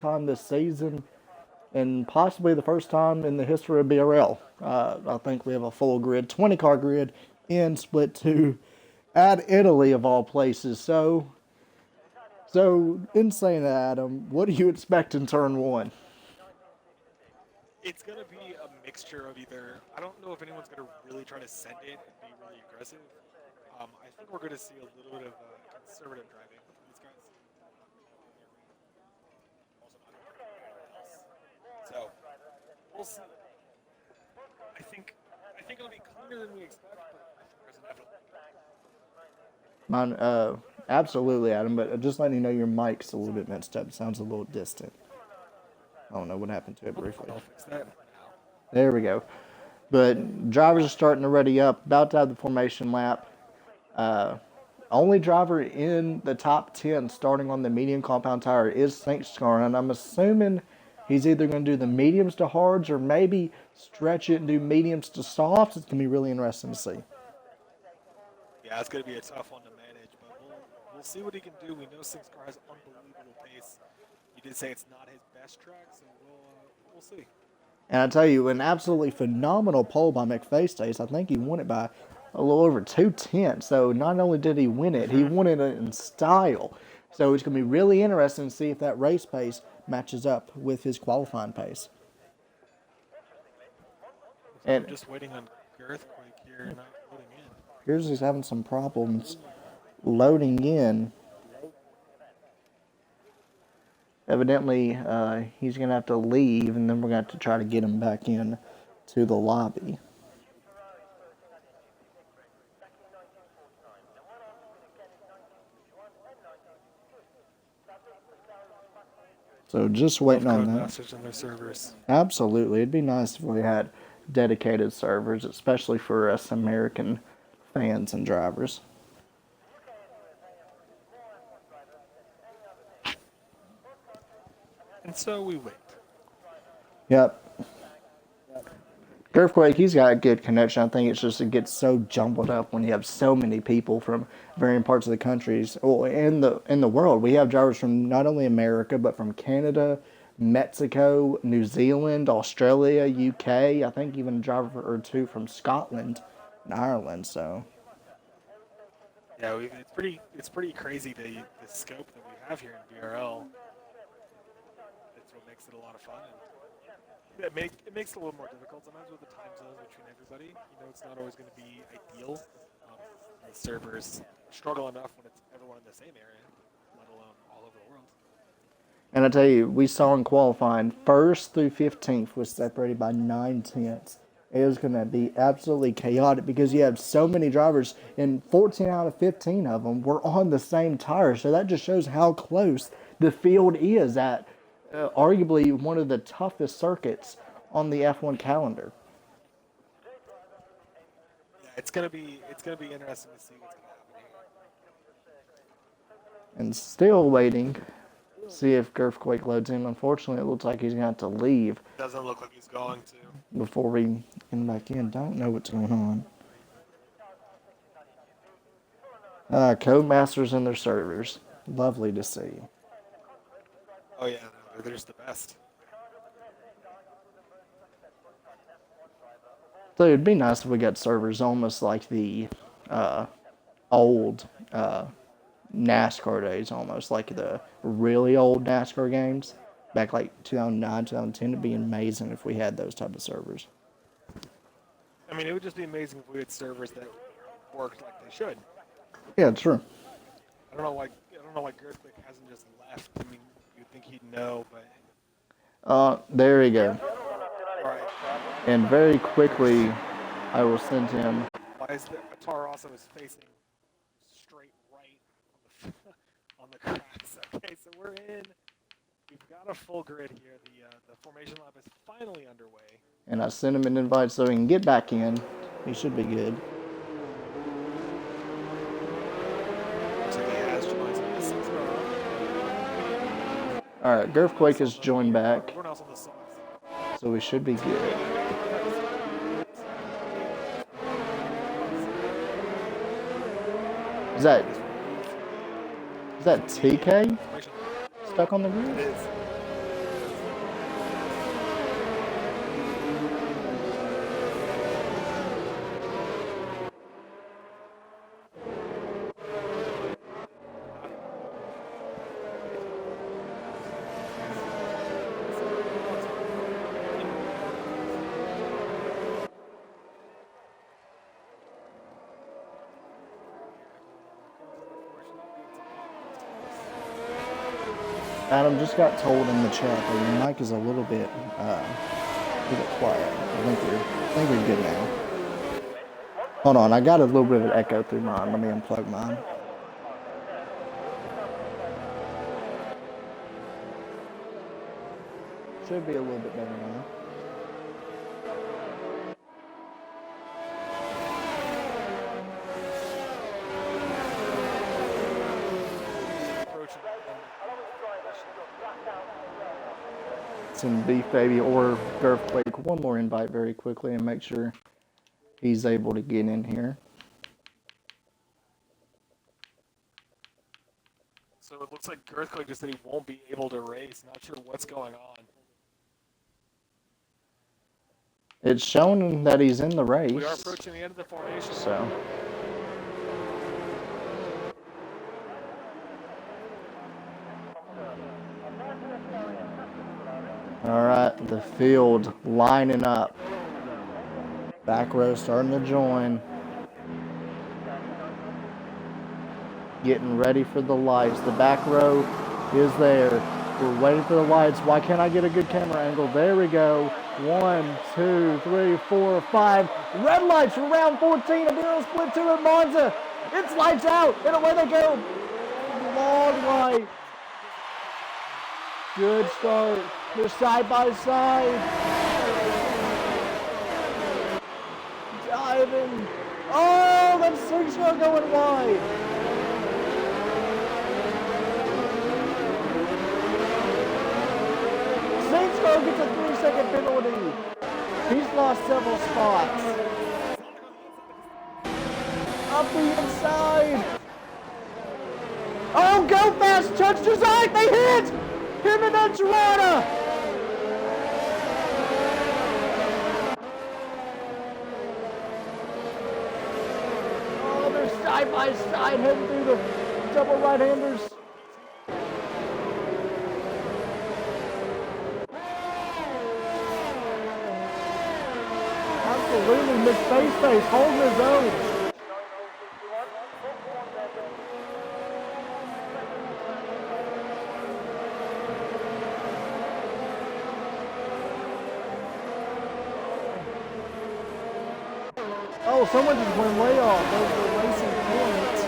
time this season, and possibly the first time in the history of BRL. I think we have a full grid, 20-car grid in split 2 at Italy of all places. So in saying that, Adam, what do you expect in turn 1? It's going to be a mixture of either. I don't know if anyone's going to really try to send it and be really aggressive. I think we're going to see a little bit of conservative driving from these guys. So we'll see. I think it'll be cleaner than we expect, but I think there's inevitable. Absolutely, Adam, but just letting you know your mic's a little bit messed up. It sounds a little distant. I don't know what happened to it briefly. I'll fix that now. There we go. But drivers are starting to ready up, about to have the formation lap. Only driver in the top 10 starting on the medium compound tire is St. Scarn, and I'm assuming he's either going to do the mediums to hards or maybe stretch it and do mediums to softs. It's going to be really interesting to see. Yeah, it's going to be a tough one to manage, but we'll see what he can do. We know St. Scarn has unbelievable pace. You did say it's not his best track, so we'll see. And I tell you, an absolutely phenomenal pole by McFace. I think he won it by a little over 2/10. So not only did he win it, he won it in style. So it's going to be really interesting to see if that race pace matches up with his qualifying pace. And I'm just waiting on Earthquake here, not loading in. Here's he's having some problems loading in. Evidently, he's going to have to leave, and then we're going to have to try to get him back in to the lobby. So just waiting on that. Message on their servers. Absolutely. It'd be nice if we had dedicated servers, especially for us American fans and drivers. And so we wait. Yep. Earthquake, he's got a good connection. I think it's just it gets so jumbled up when you have so many people from varying parts of the countries, well, in the world. We have drivers from not only America but from Canada, Mexico, New Zealand, Australia, UK. I think even a driver or two from Scotland and Ireland. So. Yeah, it's pretty crazy the scope that we have here in BRL. That's what makes it a lot of fun. And it makes it a little more difficult sometimes with the time zones between everybody. You know, it's not always going to be ideal. The servers struggle enough when it's everyone in the same area, let alone all over the world. And I tell you, we saw in qualifying, 1st through 15th was separated by 9/10. It was going to be absolutely chaotic because you have so many drivers, and 14 out of 15 of them were on the same tire. So that just shows how close the field is at arguably one of the toughest circuits on the F1 calendar. Yeah, it's gonna be interesting to see what's gonna happen here. And still waiting, see if Earthquake loads in. Unfortunately, it looks like he's gonna have to leave. Doesn't look like he's going to. Before we get him back in, don't know what's going on. Codemasters and their servers, lovely to see. Oh yeah, they're just the best. So it'd be nice if we got servers almost like the old NASCAR days, almost like the really old NASCAR games. Back like 2009, 2010, it'd be amazing if we had those type of servers. I mean, it would just be amazing if we had servers that worked like they should. Yeah, true. I don't know why Earthquake hasn't just left. I mean, you'd think he'd know, but. There we go. All right. And very quickly, I will send him. Why is the Toro also is facing straight right on the cracks? Okay, so we're in. We've got a full grid here. The formation lap is finally underway. And I sent him an invite so he can get back in. He should be good. So he has joined the 6 All right, Earthquake has joined back. Everyone else on the side. So we should be good. Is that TK stuck on the grid? It is. Adam just got told in the chat that your mic is a little bit quiet. I think we're good now. Hold on, I got a little bit of an echo through mine. Let me unplug mine. Should be a little bit better now. Some beef baby or earthquake. One more invite very quickly and make sure he's able to get in here. So it looks like Earthquake just said he won't be able to race. Not sure what's going on. It's showing that he's in the race. We are approaching the end of the formation. So. All right, the field lining up. Back row starting to join. Getting ready for the lights. The back row is there. We're waiting for the lights. Why can't I get a good camera angle? There we go. 1, 2, 3, 4, 5. Red lights for round 14 of Euro Split 2 at Monza. It's lights out. And away they go. Long light. Good start. They're side by side. Diving. Oh, that's Sixco going wide. Sixco gets a 3-second penalty. He's lost several spots. Up the inside. Oh, go fast, touch design. They hit. Him and then Girona. Oh, they're side by side heading through the double right-handers. Absolutely, McFaceface holding his own. Oh, someone just went way off. Those were racing points.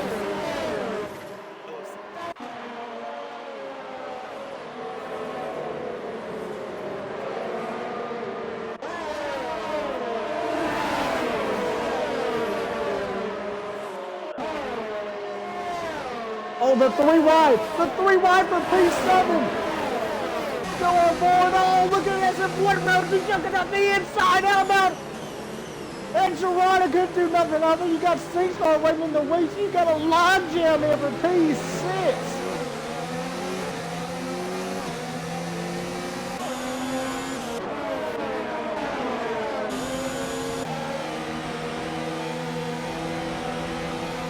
Oh, the 3 wide. The 3 wide for P7. Go on board. Oh, look at this. One road. He's jumping up the inside. How about... And Girona couldn't do nothing. I think you got SingStar waiting in the wings. You got a log jam here for P6.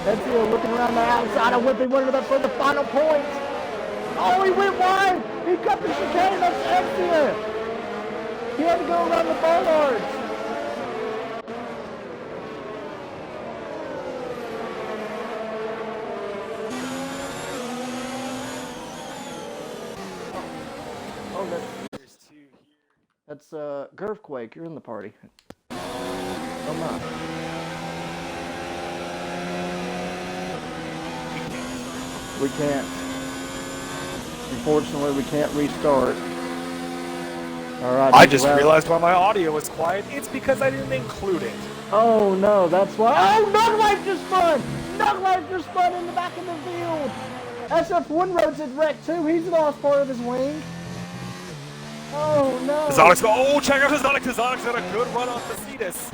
Enfield looking around the outside of Whippy, winning up for the final point. Oh, he went wide. He cut the chicane. That's Enfield. He had to go around the bollards. That's Girthquake, you're in the party. Oh my. We can't. Unfortunately, we can't restart. Alright. I just realized why my audio was quiet. It's because I didn't include it. Oh no, that's why. Oh, Nuglife just spun! Nuglife just spun in the back of the field! SF1 Road's at wreck too. He's lost part of his wing. Oh no! Tazonic's check out Tazonic. Tazonic's got a good run on Facetus.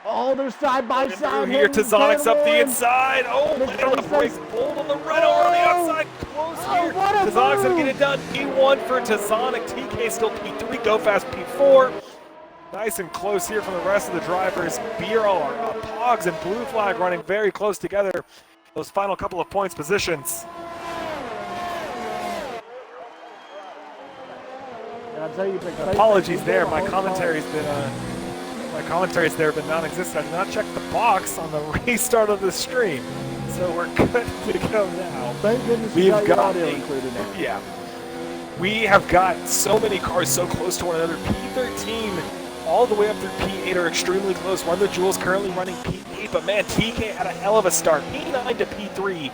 Oh, they're side by side. Here, Tazonic's up the inside. Oh, Lando breaks bold on the red over on the outside. Close here. Tazonic's gonna get it done. P1 for Tazonic. TK still P3. Go fast P4. Nice and close here from the rest of the drivers. BRL, Pogs and Blue Flag running very close together. Those final couple of points positions. Apologies there. My commentary's been non-existent. I did not check the box on the restart of the stream, so so we're good to go now. Thank goodness you got your audio included now. Yeah. We have got so many cars so close to one another. P13 all the way up through P8 are extremely close. Run the Jewels currently running P8, but man, TK had a hell of a start. P9 to P3,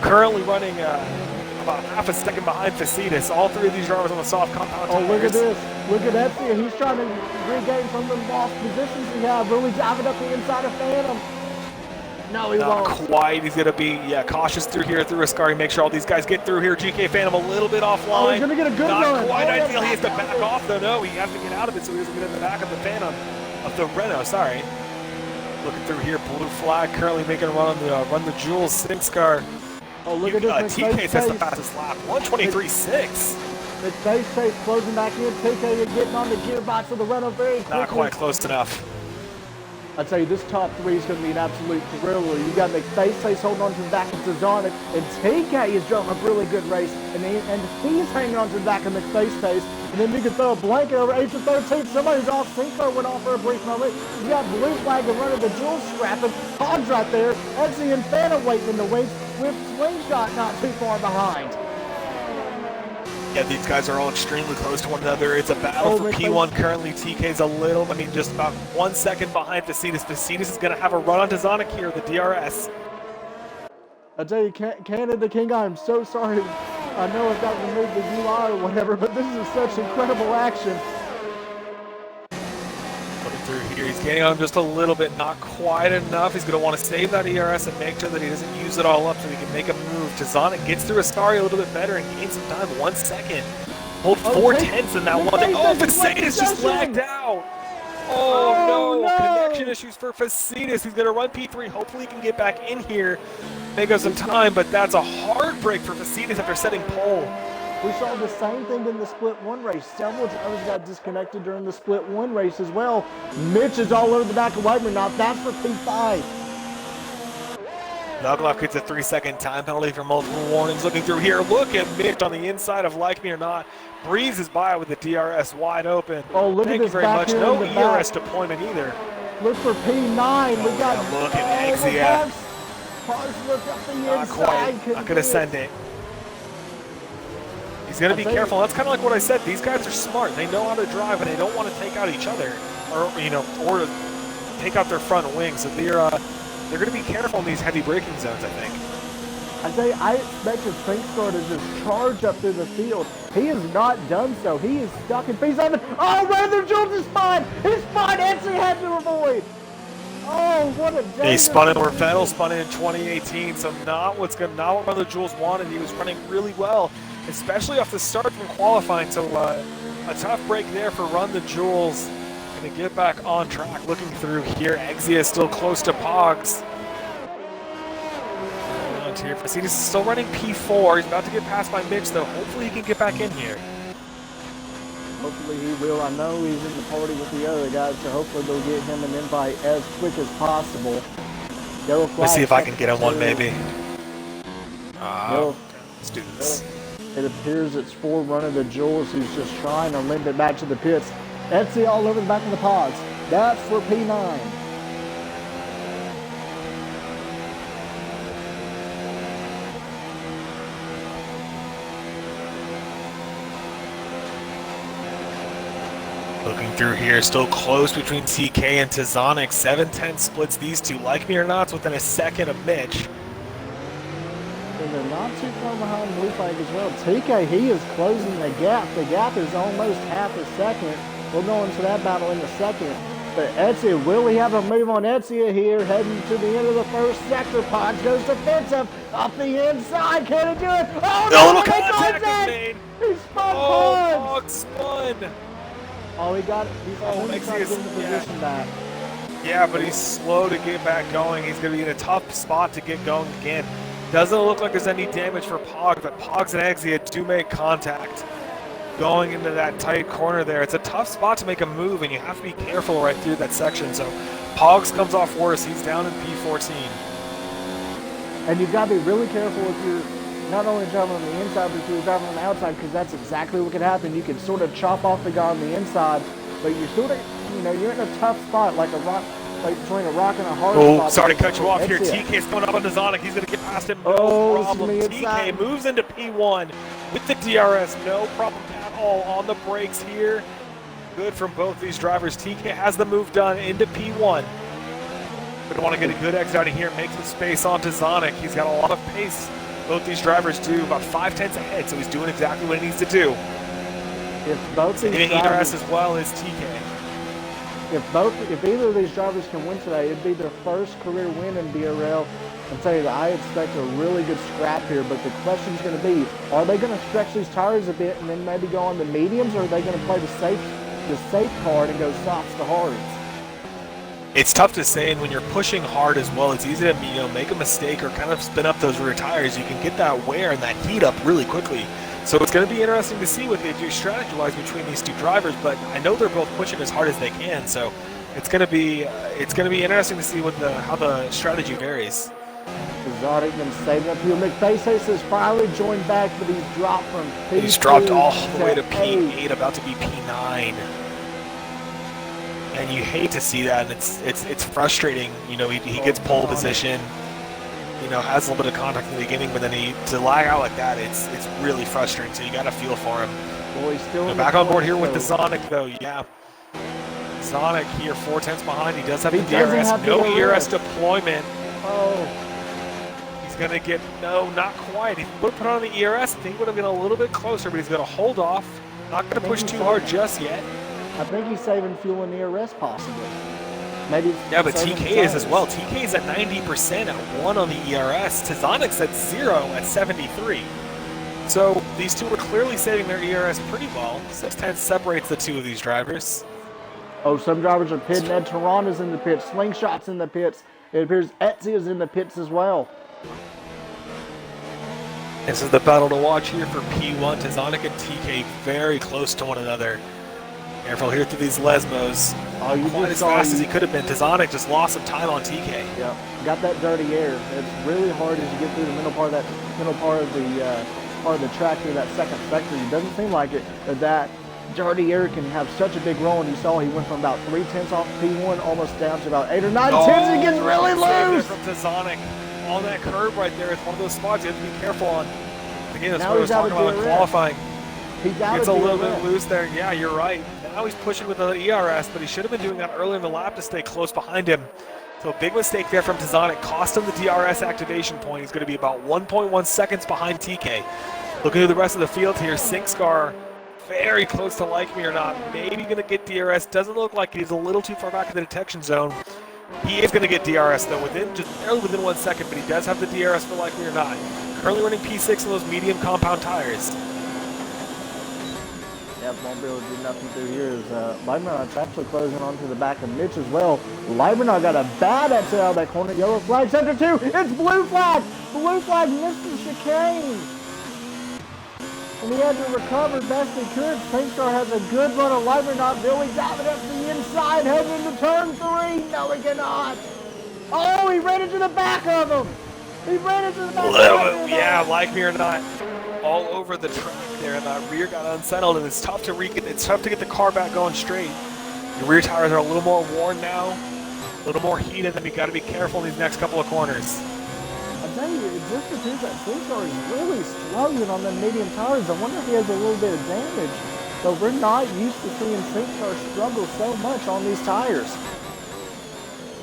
currently running about half a second behind Facetus. All three of these drivers on the soft compound tires. Oh, look at this. Look at that. He's trying to regain some of the lost positions he had. Really driving up the inside of Phantom. No, he Not won't. quite. He's going to be, cautious through here, through Ascari. Make sure all these guys get through here. GK Phantom a little bit offline. Oh, he's going to get a good run. Not quite ideal. He has to back off, though. No, he has to get out of it so he doesn't get in the back of the Phantom. Of the Renault, sorry. Looking through here, blue flag currently making a run on the Run the Jewels Sinks car. Oh, look at this. TK has the fastest lap, 1:23.6. McFace closing back in. TK getting on the gearbox of the Renault very quickly. Not quite close enough. I tell you, this top three is going to be an absolute thriller. You got McFace holding on to the back of Zazonic, and TK is driving a really good race, and he's hanging on to the back of McFace. And then you can throw a blanket over 8 to 13. Somebody's off synchro went off for a brief moment. You got blue flag and running the Jewels scrapping. Hogs right there. Etsy and Phantom waiting in the wings with Slingshot not too far behind. Yeah, these guys are all extremely close to one another. It's a battle for P1 currently. TK's just about 1 second behind Facetus. Facetus is going to have a run onto Zonic here, the DRS. I tell you, Canada King, I'm so sorry. I know I've got to remove the UI or whatever, but this is such incredible action. Looking through here, he's getting on just a little bit, not quite enough. He's going to want to save that ERS and make sure that he doesn't use it all up so he can make a move. Tazonic gets through Ascari a little bit better and gains some time, 1 second. Hold 4/10 in that one. Oh, Facetus just lagged out. Oh, no, connection issues for Facetus. He's going to run P3. Hopefully he can get back in here, make up some time, but that's a hard break for Facetus after setting pole. We saw the same thing in the Split 1 race. Several drivers got disconnected during the Split 1 race as well. Mitch is all over the back of Weidman. Now that's for P5. Nugloff gets a 3-second time penalty for multiple warnings. Looking through here, look at Mitch on the inside of Like Me or Not. Breezes by with the DRS wide open. Oh, look Thank at you this very back much. here No in the ERS back. deployment either. Look for P9. We got look at Exia. Parks look up the Not inside. quite. Not going to send it. He's going to be careful. That's kind of like what I said. These guys are smart. They know how to drive, and they don't want to take out each other, or take out their front wings. So they're going to be careful in these heavy braking zones, I think. I say I expected Sinkstar to just charge up through the field. He has not done so. He is stuck in P7. Oh, Rather Jules is spun! He's spun! Etsy had to avoid! Oh, what a day! He spun in where Vettel spun in 2018, so not what Rather Jules wanted. He was running really well, especially off the start from qualifying. So a tough break there for Run the Jewels. Going to get back on track. Looking through here, Exia is still close to Pogs. Here, Facetus is still running P4. He's about to get passed by Mitch, though. Hopefully he can get back in here. Hopefully he will. I know he's in the party with the other guys, so hopefully they'll get him an invite as quick as possible. Let's see if I can get him one, maybe. Let's do this. It appears it's for Runner the Jewels who's just trying to limp it back to the pits. Etsy all over the back of the pods. That's for P9. Looking through here, still close between TK and Tazonic. 7-10 splits these two. Like Me or Not's within a second of Mitch. And they're not too far behind Blue Flag as well. TK, he is closing the gap. The gap is almost half a second. We'll go into that battle in a second. But Etsy, will we have a move on Etsy here, heading to the end of the first sector? Pods goes defensive, up the inside, can he do it? Oh no, little contact is made. He spun Pogs spun. Oh, he got it. He's trying to get the position back. Yeah, but he's slow to get back going. He's going to be in a tough spot to get going again. Doesn't look like there's any damage for Pogs, but Pogs and Exia do make contact going into that tight corner there. It's a tough spot to make a move, and you have to be careful right through that section. So Pogs comes off worse. He's down in P14. And you've got to be really careful if you're not only driving on the inside, but if you're driving on the outside, because that's exactly what could happen. You can sort of chop off the guy on the inside, but you're sort of, you're in a tough spot, like a like between a rock and a hard Oh, spot. sorry to cut you off here. That's it. TK's coming up on Zonic. He's going to get past him. No Oh, problem. this is gonna be TK inside. moves into P1 with the DRS. No problem at all on the brakes here. Good from both these drivers. TK has the move done into P1. But want to get a good exit out of here, make some space onto Zonic. He's got a lot of pace. Both these drivers do about 5/10 ahead, so he's doing exactly what he needs to do. If both these Hitting drivers, ERS as well as TK. if either of these drivers can win today, it'd be their first career win in BRL. I'll tell you that I expect a really good scrap here, but the question's going to be, are they going to stretch these tires a bit and then maybe go on the mediums, or are they going to play the safe card and go softs to hards? It's tough to say, and when you're pushing hard as well, it's easy to make a mistake or kind of spin up those rear tires. You can get that wear and that heat up really quickly. So it's going to be interesting to see what they do strategy-wise between these two drivers. But I know they're both pushing as hard as they can, so it's going to be interesting to see how the strategy varies. Zonic been saving up here. McFace has finally joined back, but he's dropped from P2 He's dropped all the way to P8. P8, about to be P9. And you hate to see that, and it's frustrating. He gets pole position, has a little bit of contact in the beginning, but then to lag out like that, it's really frustrating. So you got to feel for him. Well, he's still Back on board here with the Zonic, though. Yeah, Zonic here 4/10 behind. He does have the DRS. No ERS deployment. Oh. He's going to get not quite. He would put on the ERS. I think he would have been a little bit closer, but he's going to hold off. Not going to push too hard just yet. I think he's saving fuel in the ERS possibly. Maybe. Yeah, but TK is as well. TK is at 90% at 1 on the ERS. Zonic's at 0 at 73. So these two are clearly saving their ERS pretty well. 6/10 separates the two of these drivers. Oh, some drivers are pitting. Ed Toronto's in the pits. Slingshot's in the pits. It appears Etsy is in the pits as well. This is the battle to watch here for P1. Zonic and TK very close to one another. Careful here through these Lesmos. Not quite as fast as he could have been. Zonic just lost some time on TK. Yeah, got that dirty air. It's really hard as you get through the middle part of the track through that second sector. It doesn't seem like it, but that dirty air can have such a big role. And you saw he went from about 3/10 off P1 almost down to about 8 or 9 tenths. It gets really loose. From Zonic on that curve right there. It's one of those spots you have to be careful on. Again, that's now what I was talking about in qualifying. It's a little bit loose there. Yeah, you're right. Now he's pushing with the ERS, but he should have been doing that earlier in the lap to stay close behind him. So a big mistake there from Zonic. Cost him the DRS activation point. He's going to be about 1.1 seconds behind TK. Looking at the rest of the field here, Sinkscar very close to Like Me or Not. Maybe going to get DRS. Doesn't look like he's a little too far back in the detection zone. He is going to get DRS though, barely within 1 second, but he does have the DRS for Like Me or Not. Currently running P6 on those medium compound tires. Yeah, won't be able to do nothing through here. Leibenau's actually closing onto the back of Mitch as well. Leibenau got a bad exit out of that corner. Yellow flag, center 2. It's blue flag. Blue flag missed the chicane. And he had to recover best he could. Sinkstar has a good run of Leibenau. Billy diving up to the inside, heading into turn 3. No, he cannot. Oh, he ran into the back of him. He ran into the back of him. Yeah, Like Me or Not. All over the track there, and that rear got unsettled, and it's tough to get the car back going straight. The rear tires are a little more worn now, a little more heated, and you got to be careful in these next couple of corners. I tell you, it just appears that Sinkstar is really struggling on the medium tires. I wonder if he has a little bit of damage. So we're not used to seeing Sinkstar struggle so much on these tires.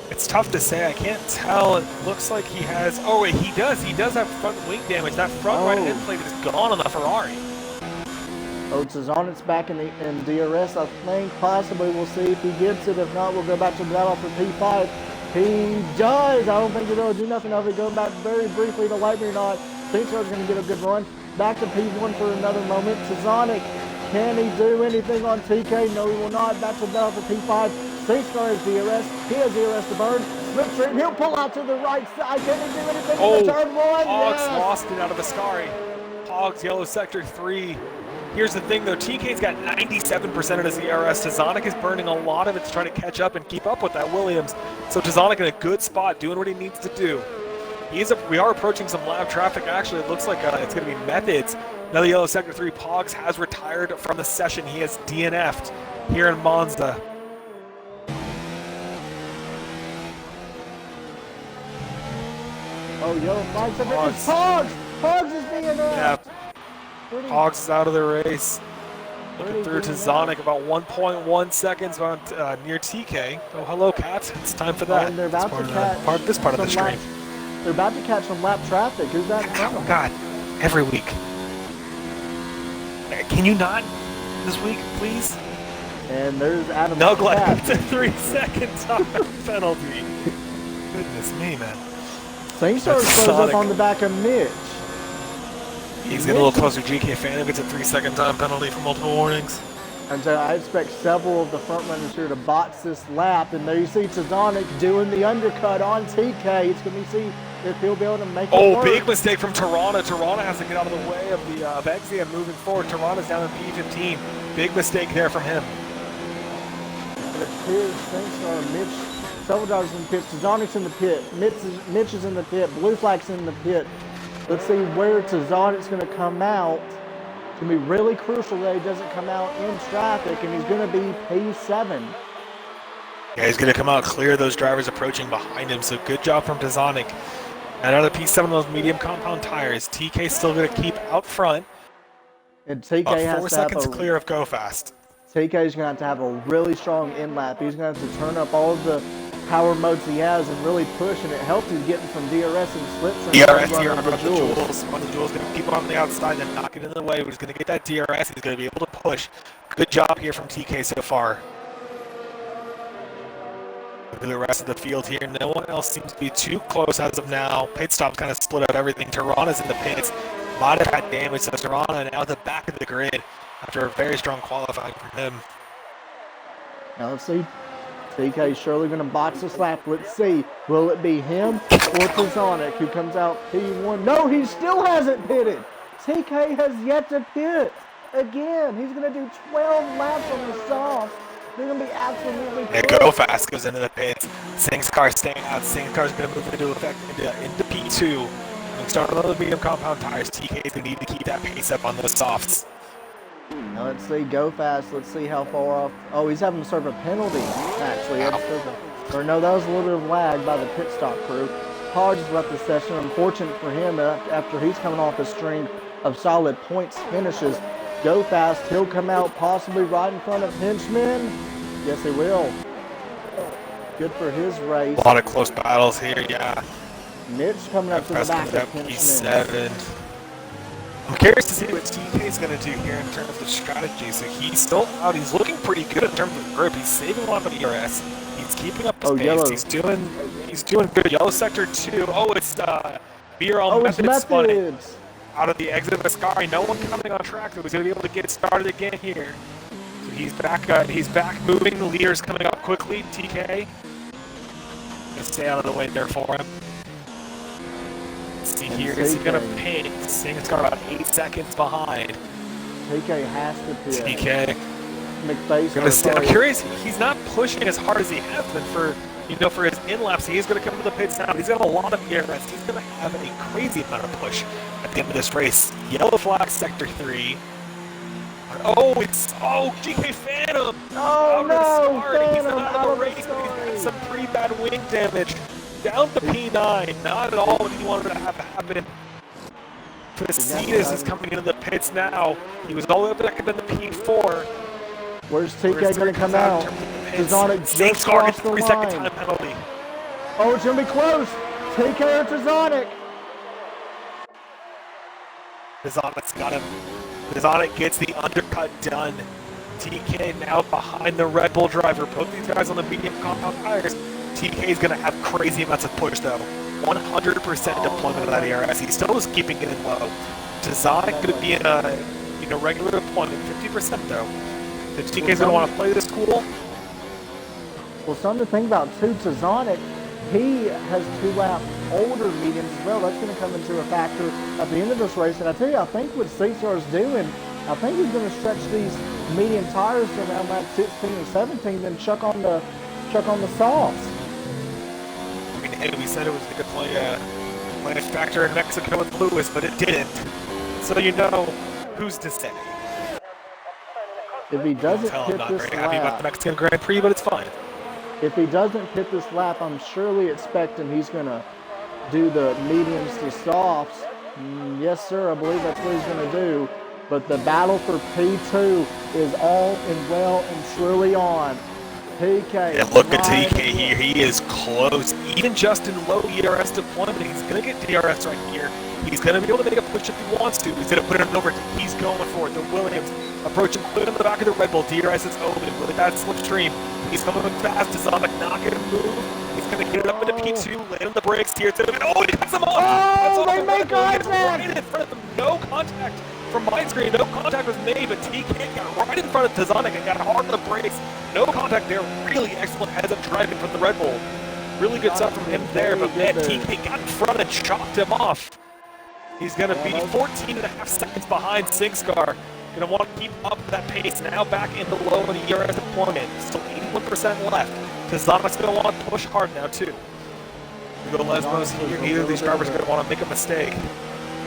It's tough to say. I can't tell. It looks like he has. Oh wait, he does. He does have front wing damage. That front right end plate is gone on the Ferrari. Oh, Cezonic's back in DRS. I think possibly we'll see if he gets it. If not, we'll go back to the battle for P5. He does. I don't think he'll do nothing of it. Going back very briefly to Like Me or Not. Sinkstar's going to get a good run. Back to P1 for another moment. Cezonic, can he do anything on TK? No, he will not. Back to the battle for P5. Sinkstar has DRS. He has DRS to burn. Slipstream. He'll pull out to the right side. Can he do anything in the turn 1? Hogs Yes. lost it out of Ascari. Hogs, yellow sector 3. Here's the thing, though. TK's got 97% of his ERS. Zonic is burning a lot of it to try to catch up and keep up with that Williams. So Zonic in a good spot, doing what he needs to do. We are approaching some lab traffic. Actually, it looks like it's going to be Methods. Another yellow sector 3. Pogs has retired from the session. He has DNF'd here in Monza. Oh, yellow flags up there. It's Pogs. Pogs is being Yeah, Pogs is out of the race. Looking through to Zonic, about 1.1 seconds on near TK. Oh, hello, Kat. It's time for that. And they're about to catch this part of the stream. They're about to catch some lap traffic. Who's that in front of them? God, every week. Can you not this week, please? And there's Adam. No, Glenn. It's a 3-second time penalty. Goodness me, man. SingStar shows up on the back of Mitch. He's getting a little closer. GK Fan gets a 3-second time penalty for multiple warnings. And so I expect several of the front runners here to box this lap. And there you see Tazonic doing the undercut on TK. It's going to see if he'll be able to make it work. Big mistake from Tirana. Tirana has to get out of the way of the Exia moving forward. Tirana's down in P15. Big mistake there from him. It appears SingStar, Mitch, several drivers in the pit. Tazonic's in the pit. Mitch is in the pit. Blue Flag's in the pit. Let's see where Tazonic's going to come out. It's going to be really crucial that he doesn't come out in traffic, and he's going to be P7. Yeah, he's going to come out clear those drivers approaching behind him, so good job from Tazonik. Another P7 of those medium compound tires. TK's still going to keep out front. And TK about has 4 to have seconds clear of Go Fast. TK's going to have a really strong in-lap. He's going to have to turn up all of the power modes he has and really push, and it helps him getting from DRS and slips. DRS here on the Jules. One of the Jules going to keep on the outside and not get in the way. He's going to get that DRS. He's going to be able to push. Good job here from TK so far. Look at the rest of the field here. No one else seems to be too close as of now. Pit stops kind of split out everything. Tirana's in the pits. Might have had damage, so Tirana now at the back of the grid after a very strong qualifying from him. Now let's see. TK's surely going to box this lap. Let's see. Will it be him or Tazonic who comes out P1? No, he still hasn't pitted. TK has yet to pit. Again, he's going to do 12 laps on the soft. They're going to be absolutely close. Go Fast goes into the pits. Sing's car staying out. Sing's car's going to move into P2. And start on the medium compound tires. TK's going to need to keep that pace up on those softs. Now let's see, Go Fast. Let's see how far off. Oh, he's having to serve a penalty, actually. Or no, that was a little bit of lag by the pit stop crew. Hodge left the session. Unfortunate for him after he's coming off a string of solid points finishes. Go Fast. He'll come out possibly right in front of Hinchman. Yes, he will. Good for his race. A lot of close battles here, yeah. Mitch coming up to the back of Hinchman. P7. I'm curious to see what TK's going to do here in terms of strategy. So he's still out. He's looking pretty good in terms of grip. He's saving a lot of DRS. He's keeping up his pace. Yellow. He's doing good. Yellow sector 2. Oh, it's BRL Methods spun out of the exit of the sky. No one coming on track, so he's going to be able to get it started again here. So he's back. He's back moving. The leader's coming up quickly. TK. Going to stay out of the way there for him. See here, is he going to pit? Sing's got about 8 seconds behind. TK has to pit. TK. McFace. I'm curious, he's not pushing as hard as he has been for his in-laps. He's going to come to the pits now. He's got a lot of DRS. He's going to have a crazy amount of push at the end of this race. Yellow flag, sector 3. GK Phantom. Oh, no. Phantom he's out of the race, but he's got some pretty bad wing damage. Down to P9, not at all what he wanted to have happen. Facetas is coming into the pits now. He was all the way up back into the P4. Where's TK going to come out? Tazonic just crossed the line. Time penalty. Oh, it's going to be close. TK or Tazonic? Tazonic's got him. Tazonic gets the undercut done. TK now behind the Red Bull driver. Both these guys on the medium compound tires. TK is going to have crazy amounts of push, though. 100% deployment of that DRS. He still is keeping it in low. Tazonic going to be in a regular deployment, 50% though. The TK's going to want to play this cool. Well, something to think about too. Tazonic, he has 2-lap older mediums as well. That's going to come into a factor at the end of this race. And I tell you, I think what SingStar is doing, I think he's going to stretch these medium tires to around lap 16 or 17, then chuck on the softs. Hey, we said it was going to play a factor in Mexico with Lewis, but it didn't. So you know who's to say. If he doesn't I'm hit not this very happy about lap, the Mexican Grand Prix, but it's fine. if he doesn't hit this lap, I'm surely expecting he's going to do the mediums to softs. Yes, sir, I believe that's what he's going to do. But the battle for P2 is all and well and truly on. PK Yeah, look at right TK here. He is close. Even just in low ERS deployment, he's going to get DRS right here. He's going to be able to make a push if he wants to. He's going to put it over. He's going for it. The Williams approaching, put it in the back of the Red Bull. DRS is open. Really bad slipstream. He's coming fast. Zonic not going to move. He's going to get it up into P2, land on the brakes here. Oh, he cuts him off. Oh, they make contact. Right in front of him. No contact from my screen. No contact was made, but TK got right in front of Tazonic and got hard on the brakes. No contact there. Really excellent heads-up driving from the Red Bull. Really good stuff from him there, but man, TK got in front and chopped him off. He's going to be 14.5 seconds behind SingScar. Going to want to keep up that pace. Now back in the low in the ERS deployment. Still 81% left. Tazonic's going to want to push hard now, too. We go Lesmos here. Neither of these drivers are going to want to make a mistake.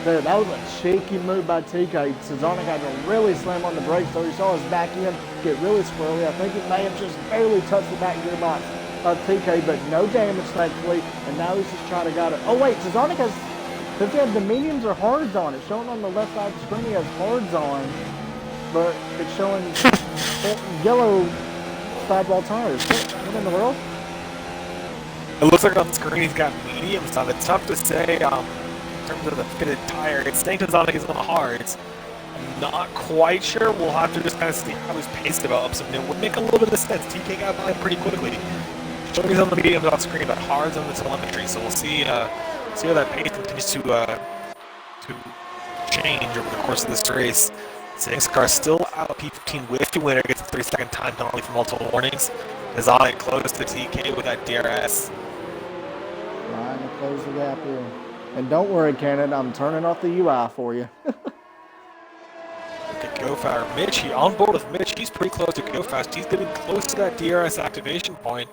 Dude, that was a cheeky move by TK. Sazonic had to really slam on the brakes, so he saw his back end get really squirrely. I think he may have just barely touched the back gearbox of TK, but no damage, thankfully. And now he's just trying to got it. Oh, wait, Sazonic has, does he have the mediums or hards on? It's showing on the left side of the screen he has hards on, but it's showing yellow sidewall tires. What in the world? It looks like on the screen he's got mediums on. It's tough to say in terms of the fitted tire. It's saying Tazonic is on the hards. I'm not quite sure. We'll have to just kind of see how his pace develops. And it would make a little bit of sense. TK got by pretty quickly. Showing he's on the mediums on screen, but hards on the telemetry. So we'll see how that pace continues to change over the course of this race. SingScar still out of P15 with the winner, gets a 3-second time penalty for multiple warnings. Tazonic close to TK with that DRS. Trying to close the gap here. And don't worry, Cannon, I'm turning off the UI for you. Look at GoFast. Mitch, on board with Mitch. He's pretty close to GoFast. He's getting close to that DRS activation point.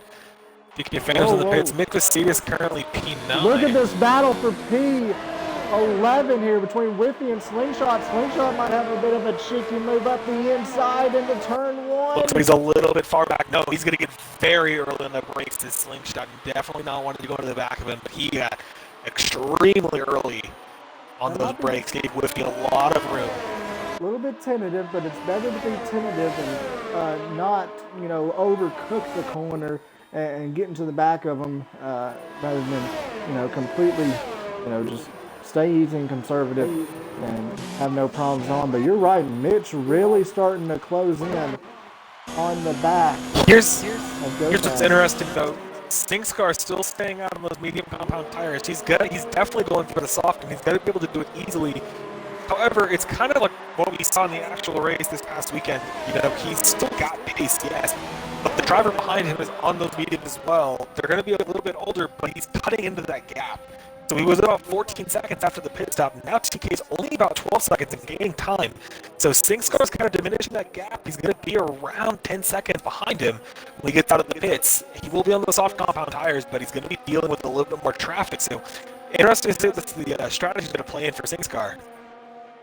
TK fans in the pits. Mick Vestidas currently P9. Look at this battle for P11 here between Whiffy and Slingshot. Slingshot might have a bit of a cheeky move up the inside into turn one. Looks like he's a little bit far back. No, he's going to get very early on the brakes. This Slingshot definitely not wanting to go to the back of him, but he got extremely early on those brakes. Gave Whiffy a lot of room. A little bit tentative, but it's better to be tentative and not, overcook the corner and get into the back of them rather than, completely, just stay easy and conservative and have no problems on. But you're right, Mitch really starting to close in on the back. Here's what's interesting though. SingScar is still staying out of those medium compound tires. He's definitely going for the soft, and he's got to be able to do it easily. However, it's kind of like what we saw in the actual race this past weekend. He's still got pace, yes, but the driver behind him is on those mediums as well. They're going to be a little bit older, but he's cutting into that gap. So he was about 14 seconds after the pit stop. Now TK is only about 12 seconds and gaining time. So SingScar is kind of diminishing that gap. He's going to be around 10 seconds behind him when he gets out of the pits. He will be on the soft compound tires, but he's going to be dealing with a little bit more traffic. So interesting to see what the strategy is going to play in for SingScar.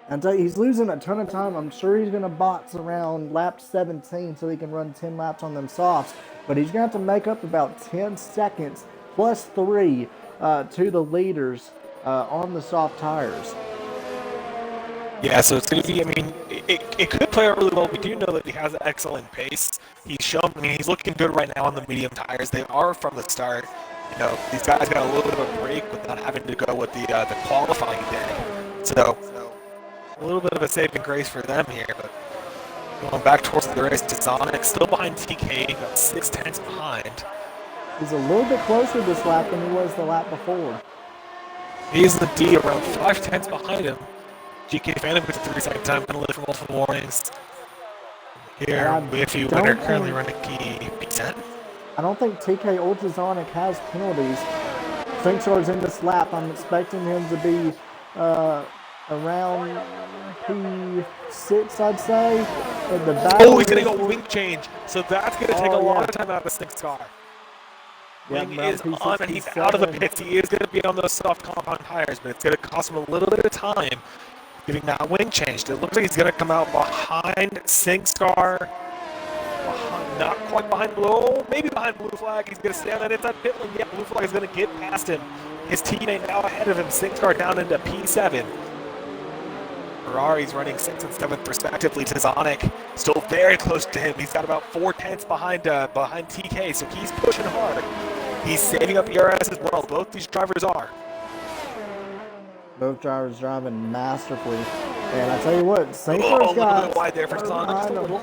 And he's losing a ton of time. I'm sure he's going to box around lap 17 so he can run 10 laps on them softs. But he's going to have to make up about 10 seconds plus 3 to the leaders on the soft tires. Yeah, so it's going to be, it could play out really well. We do know that he has excellent pace. He's looking good right now on the medium tires. They are from the start. These guys got a little bit of a break with not having to go with the qualifying day. So a little bit of a saving grace for them here, but going back towards the race, Tazonic still behind TK, about 6 tenths behind. He's a little bit closer this lap than he was the lap before. He's in the D around 5 tenths behind him. GK Phantom gets a 3-second time penalty for multiple warnings. Here, Whiffy winner currently running P10. I don't think TK or Tazonic has penalties. SingScar's in this lap. I'm expecting him to be around P6, I'd say. In the back. Oh, he's going to go wing change. So that's going to take a lot of time out of SingScar. Wing is on and he's out of the pits. He is going to be on those soft compound tires, but it's going to cost him a little bit of time getting that wing changed. It looks like he's going to come out behind SingScar Not quite behind Blue, maybe behind Blue Flag. He's going to stay on that inside pit lane. Yeah, Blue Flag is going to get past him. His teammate now ahead of him. SingStar down into P7. Ferrari's running 6th and 7th respectively. Tizonic still very close to him. He's got about 4/10 behind TK, so he's pushing hard. He's saving up ERS as well. Both these drivers are. Both drivers driving masterfully. And I tell you what, SingStar's a little got bit wide there for Tizonic. Just a little.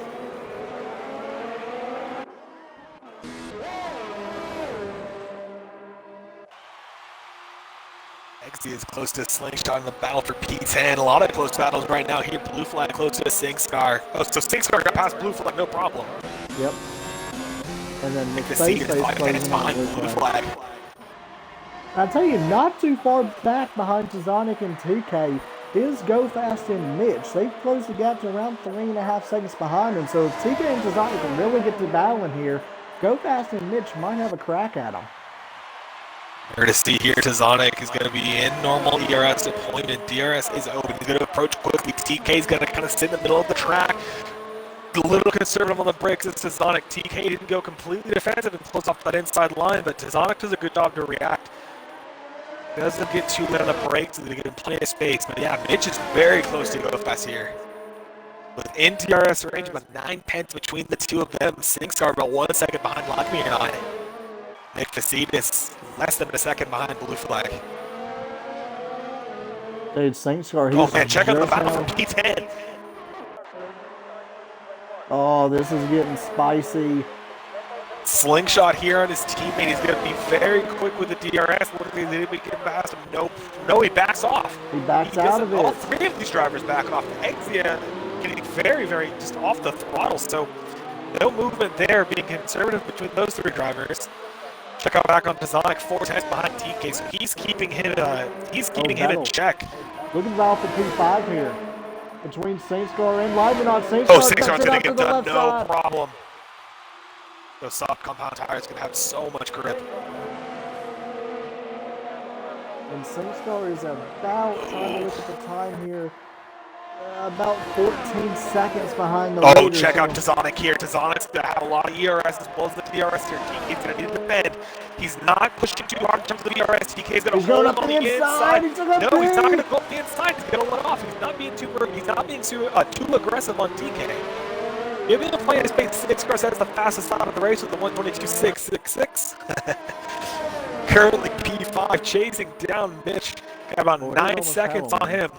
Exy is close to Slingshot in the battle for P10. A lot of close battles right now here. Blue Flag close to SingStar. Oh, so SingStar got past Blue Flag, no problem. Yep. And then the Space Space closing behind Blue Flag. I tell you, not too far back behind Tizonic and TK is Go Fast and Mitch. They've closed the gap to around 3.5 seconds behind them. So if TK and Tizonic can really get to battling here, Go Fast and Mitch might have a crack at them. Here to see here, Tizonic is going to be in normal ERS deployment. DRS is open. He's going to approach quickly. TK is going to kind of sit in the middle of the track. A little conservative on the brakes. It's Tizonic. TK didn't go completely defensive and close off that inside line, but Tizonic does a good job to react. Doesn't get too late on the brakes, so they give him plenty of space. But yeah, Mitch is very close to Go Fast here. Within DRS range, about 9/10 between the two of them. SingStar about 1 second behind Lockme on it. Nick Facetis less than a second behind Blue Flag. Dude, SingStar, oh man, check out the battle for P10. Oh, this is getting spicy. Slingshot here on his teammate. He's going to be very quick with the DRS. What did he get past him? No, he backs off. He backs out of it. All three of these drivers back off. Exia getting very, very just off the throttle. So no movement there, being conservative between those three drivers. Check out back on Tizonic, 4/10 behind TK. So he's keeping him in check. Look at the battle for P5 here. Between SingStar and Livenaut. SingStar SingStar's going to get done, no problem. Those soft compound tires can have so much grip. And SingStar is about, trying to look at the time here, about 14 seconds behind the leader. Check out Tizonic here. Tizonic's going to have a lot of ERS as well as the DRS here. TK's going to need to defend. He's not pushing too hard in terms of the ERS. TK's going to hold up on the inside. He's not going to go up the inside. He's going to let off. He's not being too aggressive on TK. Giving him plenty of space. SingStar has the fastest out of the race with the 1:22.666. Currently P5 chasing down Mitch. Got about 9 seconds on him.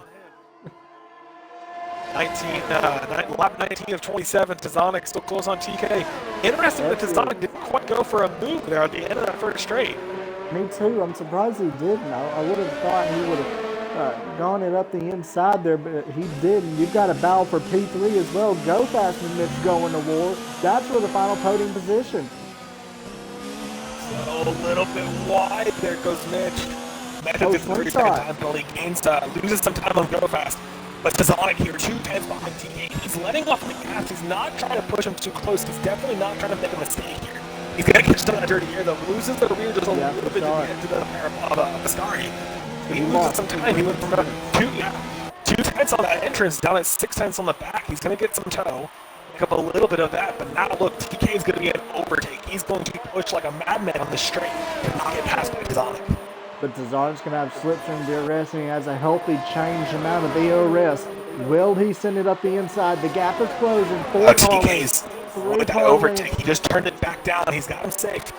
Lap 19 of 27. Tizonic still close on TK. Interesting that Tizonic didn't quite go for a move there at the end of that first straight. Me too. I'm surprised he didn't. I would have thought he would have gone it up the inside there, but he didn't. You've got a battle for P3 as well. Go Fast and Mitch going to war. That's for the final podium position. So a little bit wide. There goes Mitch. Method is 30 second time penalty. Loses some time on Go Fast. But Tizonic here, 2/10 behind TK. He's letting off the gas. He's not trying to push him too close. He's definitely not trying to make a mistake here. He's going to catch some of that dirty air, though. Loses the rear just a little bit to get into the Ascari. He loses some time. He went from about 2/10 on that entrance down at 6/10 on the back. He's going to get some toe. Pick up a little bit of that, but now look, TK is going to be an overtake. He's going to be pushed like a madman on the straight and not get passed by Tizonic. But Tizonic's going to have slipstream DRS, and he has a healthy change amount of DRS. Will he send it up the inside? The gap is closing. TK's with that overtake. He just turned it back down. He's got him safe.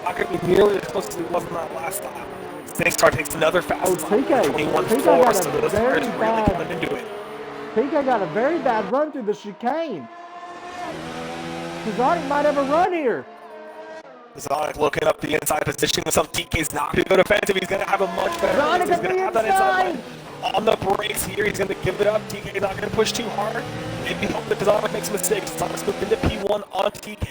Not going to be nearly as close as he was in that last lap. SingStar takes another fast lap. TK got so those cars really coming into it. TK got a very bad run through the chicane. Tizonic might have a run here. Tizonic looking up the inside position with some. TK's not going to go defensive. He's going to have a much better race. He's going to have that inside line. On the brakes here, he's going to give it up. TK's not going to push too hard. Maybe hope that Tizonic makes mistakes. Tizonic's moved into P1 on TK.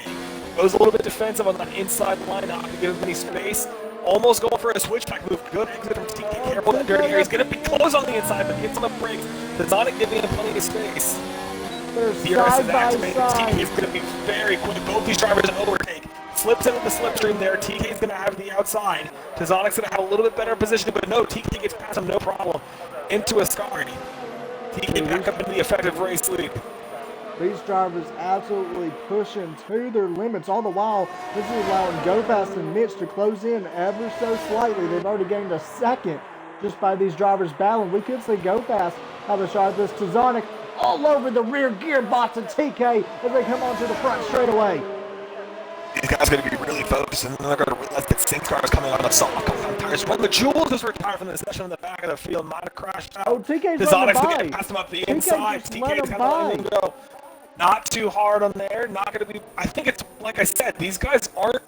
Goes a little bit defensive on that inside line. Not going to give him any space. Almost going for a switchback move. Good exit from TK. Careful with that dirty here. He's going to be close on the inside, but gets on the brakes. Tizonic giving him plenty of space. DRS is activated. TK is going to be very quick. Both these drivers overtake. Slips into the slipstream there. TK is going to have the outside. Tizonic's going to have a little bit better position, but no, TK gets past him, no problem. Into Ascari. TK back up into the effective race lead. These drivers absolutely pushing to their limits. All the while, this is allowing Go Fast and Mitch to close in ever so slightly. They've already gained a second just by these drivers battling. We could see Go Fast have a shot at this. Tazonic all over the rear gearbox of TK as they come onto the front straightaway. These guys are going to be really focused, and then they're going to realize that Sink's car is coming on the soft, coming on tires. When the Jules is retired from the session in the back of the field, might have crashed out. Oh, TK's Sonic's running going to by. pass him up the TK inside. just let TK's him got to let him by. go. Not too hard on there. Not going to be. I think it's like I said. These guys aren't,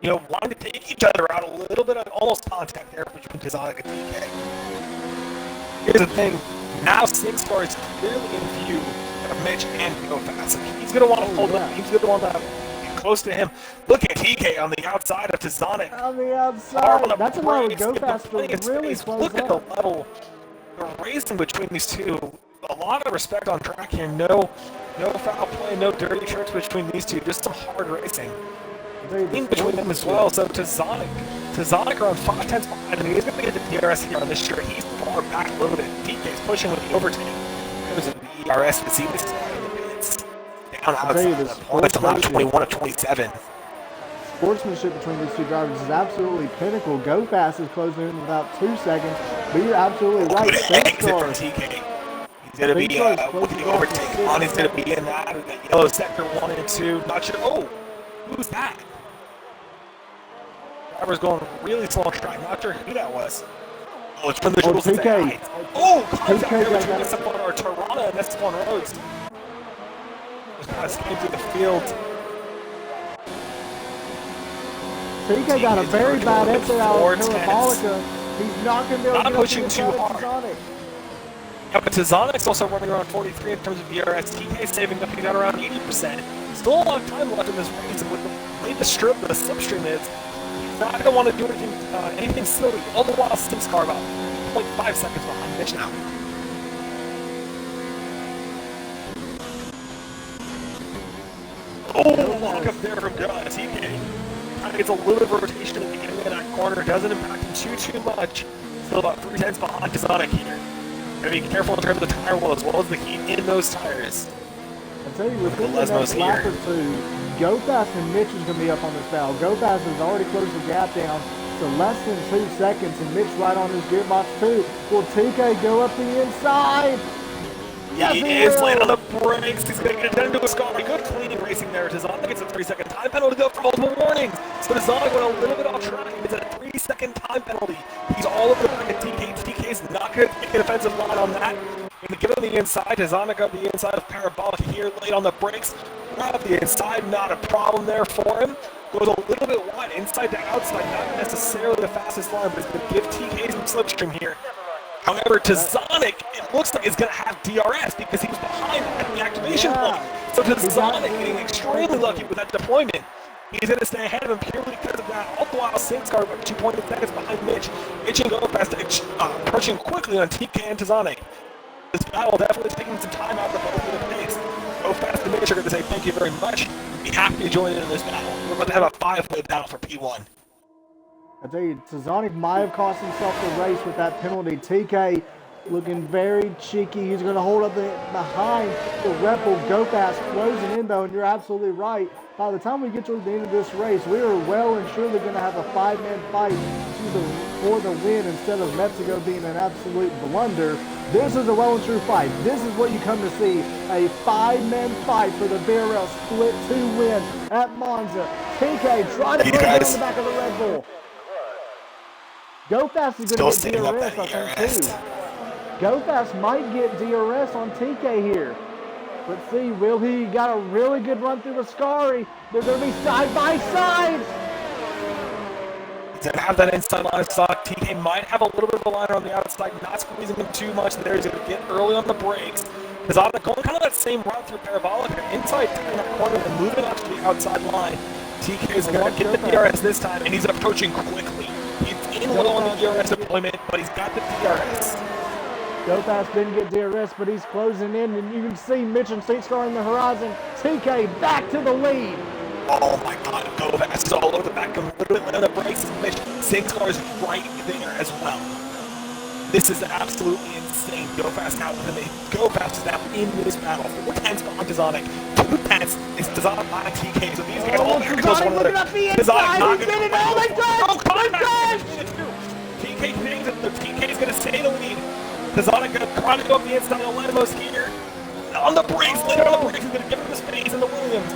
wanting to take each other out. A little bit of almost contact there between Tazonic and TK. Here's the thing. Now Sink's car is clearly in view of Mitch and Go Fast. He's going to want to hold up. He's going to want to be close to him. Look at TK on the outside of Tazonic. On the outside. That's why we Go Fast to really close Look at up. the level, the racing between these two. A lot of respect on track here. No foul play, no dirty tricks between these two. Just some hard racing in between them as well. So Tazonic around 5 tenths behind, and he's going to get the DRS here on this shirt. He's far back a little bit. TK's pushing with the overtake. There's an ERS, but see this guy in the pits. Down outside the points, allowed 21 of 27. Sportsmanship between these two drivers is absolutely pinnacle. Go Fast is closing in without 2 seconds, but you're absolutely right. Good exit from TK. He's going to be with the overtake on. He's going to be in that yellow sector 1 and 2. Not sure. Oh, who's that? Driver's going really slow on track. Not sure who that was. Oh, it's from the Jules TK. Oh, contact there between Esteban or Tirana and Esteban Rhodes. Just kind of skating through the field. TK got a very bad exit out of Parabolica. He's not going to be able to get pushing up too hard. Yeah, but Tazonic's also running around 43 in terms of DRS. TK's saving up. He's got around 80%. Still a lot of time left in this race, and with the way the slipstream is, he's not going to want to do anything silly. All the while, Sink's car about 0.5 seconds behind Mitch now. Oh, lock up there from TK. Kind of gets a little bit of rotation at the beginning of that corner. Doesn't impact him too much. Still about 3 tenths behind Tazonic here. Gotta be careful in terms of the tire wheel as well as the heat in those tires. I tell you, within the next lap or two, Go Fast and Mitch is going to be up on this battle. Go Fast has already closed the gap down to less than 2 seconds, and Mitch right on his gearbox too. Will TK go up the inside? Yes, he is laying on the brakes. He's going to get it into a Scotty. Good clean racing there. Tazonic gets a 3-second time penalty to go for multiple warnings. So Tazonic went a little bit off track. It's a 3-second time penalty. He's all over the back of TK. TK's not going to take an offensive line on that. Going to give him the inside. Tazonic up the inside of Parabolica here, late on the brakes. Right up the inside, not a problem there for him. Goes a little bit wide, inside to outside. Not necessarily the fastest line, but he's going to give TK some slipstream here. However, Tazonic, it looks like, is going to have DRS because he was behind at the activation point. So Tazonic getting extremely lucky with that deployment. He's going to stay ahead of him purely because of that. All the while, Sink's car about 2.8 seconds behind Mitch. Mitch and Go Fast approaching quickly on TK and Tazonic. This battle definitely taking some time out of both of the pace. Go Fast and Mitch are going to say thank you very much. Be happy to join in this battle. We're about to have a 5-way battle for P1. I tell you, Tazonic might have cost himself the race with that penalty. TK looking very cheeky. He's going to hold up behind the Red Bull. Go Fast closing in though, and you're absolutely right. By the time we get to the end of this race, we are well and surely going to have a 5-man fight for the win instead of Mexico being an absolute blunder. This is a well and true fight. This is what you come to see, a 5-man fight for the BRL Split 2 win at Monza. TK trying to put it on the back of the Red Bull. Go Fast is going to get DRS, I think, too. Go Fast might get DRS on TK here. Let's see, will he? Got a really good run through Ascari. They're going to be side by side. Doesn't have that inside line of stock. TK might have a little bit of a liner on the outside, not squeezing him too much there. He's going to get early on the brakes. Because I'm going kind of that same route through Parabolica, inside in that corner and moving up to the outside line. TK is going to get the DRS this time, and he's approaching quickly. He's in low on the DRS deployment, but he's got the DRS. Go Fast didn't get DRS, but he's closing in, and you can see Mitch and Seatscar on the horizon. TK back to the lead. Oh my God, Go Fast is all over the back, literally on the brakes. Mitch Seatscar is right there as well. This is absolutely insane. Go Fast now with him. Go Fast is now in this battle. 4 tenths behind Tazonic. 2 tenths is Tazonic by TK. So these guys all very close to one another. Tazonic not going to TK things it. The TK is going to stay in the lead. Tazonic going to try to go up the inside. He'll let him here. On the brakes, later on the brakes, he's going to give him the space in the Williams.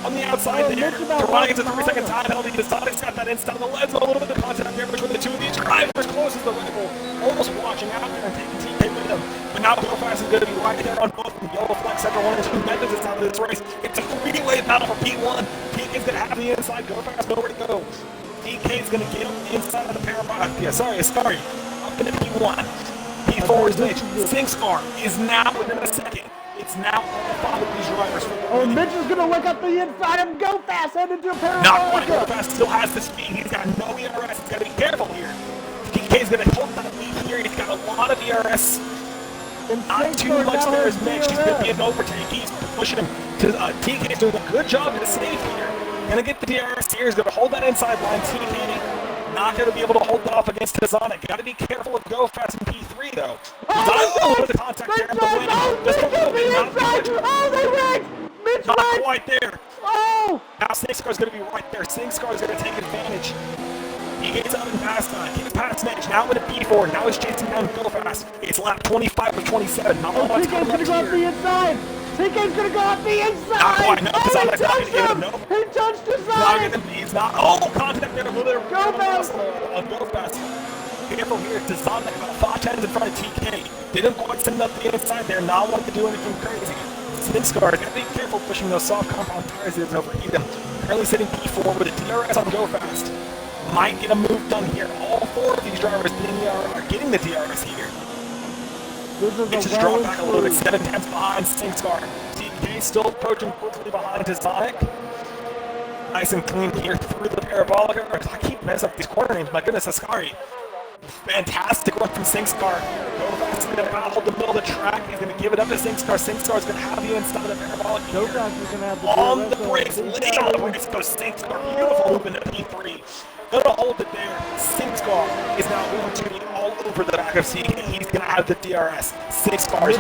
On the outside there, Tazonic gets a 3-second time penalty. Tazonic's got that inside on the legs, a little bit of contact there between the two of these drivers. Close as the Red Bull, almost watching out there and taking TK with them. But now Go Fast is going to be right there on both the yellow flag sector 1 and 2. Memphis is out of this race. It's a three-way battle for P1. TK's going to have the inside. Go Fast, nowhere to go. TK's going to get him inside of the parabolic. Sorry. Up into P1. P4 is Mitch. SingScar is now within a second. It's now all 5 of these drivers. Oh, Mitch is going to look up the inside of Go Fast, headed to a parabolic. Not quite. Go Fast still has the speed. He's got no ERS. He's got to be careful here. TK's going to hold that lead here. He's got a lot of ERS. Not too much there as Mitch. He's going to be an overtake. He's pushing him. TK's doing a good job to save here. Going to get the DRS here. He's going to hold that inside line. TK not going to be able to hold it off against Tazonic. Got to be careful of Go Fast in P3 though. Oh, the contact there at the wing. They wrecked! Mitch not wrecked! quite there. Oh! Now SingScar's going to be right there. SingScar's going to take advantage. He gets up and past Mitch. Now with a P4. Now he's chasing down Go Fast. It's lap 25 of 27. Not a lot of time left here. The inside. TK's going to go up the inside. Not quite. No, Tazonic's not going to give it. No. He touched his side. He's not. Oh, contact there. A little bit of Go Fast. Go Fast. Careful here. Tazonic about 5 tenths in front of TK. Didn't quite send up the inside there. Not wanting to do anything crazy. SingScar, got to be careful pushing those soft compound tires. He doesn't overheat them. Currently sitting P4 with a DRS on Go Fast. Might get a move done here. All 4 of these drivers are getting the DRS here. Mitch has dropped back a little bit, 7 tenths behind SingScar. TK still approaching quickly behind Tazonic. Nice and clean here through the parabolic. I keep messing up these corner names. My goodness, Ascari. Fantastic run from SingScar. Go Fast is going to hold the middle of the track. He's going to give it up to SingScar. SingScar is going to have the inside of the parabolic here. On the brakes, laying on the brakes goes SingScar. Beautiful move into P3. Gonna hold it there. SingScar is now going to be all over the back of CK. He's gonna have the DRS. SingScar is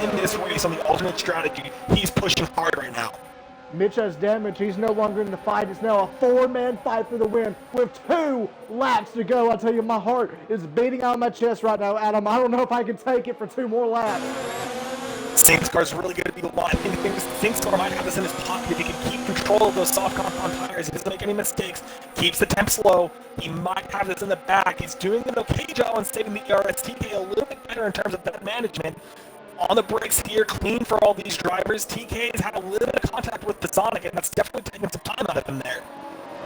in this race on the alternate strategy. He's pushing hard right now. Mitch has damage. He's no longer in the fight. It's now a 4-man fight for the win with 2 laps to go. I tell you, my heart is beating out of my chest right now, Adam. I don't know if I can take it for 2 more laps. SingScar's really going to be the one. I think SingScar might have this in his pocket if he can keep control of those soft compound tires. He doesn't make any mistakes. Keeps the temps low. He might have this in the back. He's doing an okay job on saving the TK a little bit better in terms of that management. On the brakes here, clean for all these drivers. TK has had a little bit of contact with Tazonic, and that's definitely taking some time out of him there.